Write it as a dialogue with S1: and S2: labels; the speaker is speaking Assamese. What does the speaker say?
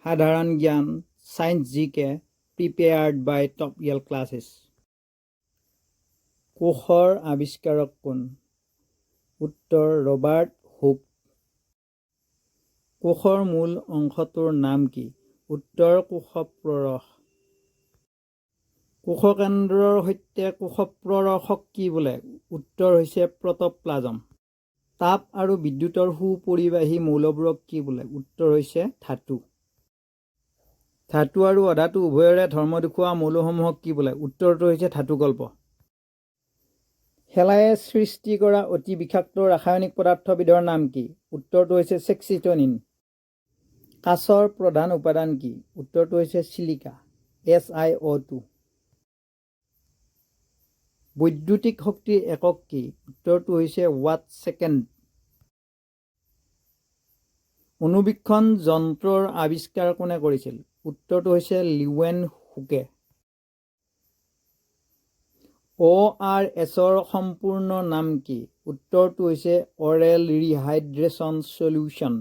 S1: Xadharon Gyan, Science GK, prepared by Top Yale classes. কোষৰ আৱিষ্কাৰক কোন? উত্তৰ ৰবাৰ্ট হুক। কোষৰ মূল অংশটোৰ নাম কি? উত্তৰ কোষপ্ৰৰস। কোষকেন্দ্ৰৰ সৈতে কোষপ্ৰৰসক কি বোলে? উত্তৰ হৈছে প্ৰট'প্লাজম। তাপ আৰু বিদ্যুতৰ সুপৰিবাহী মৌলবোৰক কি বোলে? উত্তৰ হৈছে ধাতু। ধাতু আৰু অধাতু উভয়ৰে ধৰ্ম দেখুওৱা মৌলসমূহক কি বোলে? উত্তৰটো হৈছে ধাতুকল্প। শেলায়ে সৃষ্টি কৰা অতি বিষাক্ত ৰাসায়নিক পদাৰ্থবিধৰ নাম কি? উত্তৰটো হৈছে ছেক্সিটনিন। কাঁচৰ প্ৰধান উপাদান কি? উত্তৰটো হৈছে চিলিকা, SiO2। বৈদ্যুতিক শক্তিৰ একক কি? উত্তৰটো হৈছে ৱাট ছেকেণ্ড। অনুবীক্ষণ যন্ত্ৰৰ আৱিষ্কাৰ কোনে কৰিছিল? উত্তৰটো হৈছে লিউৱেন হুকে। ORSৰ সম্পূৰ্ণ নাম কি? উত্তৰটো হৈছে অৰেল ৰিহাইড্ৰেশ্যন চলিউশ্যন।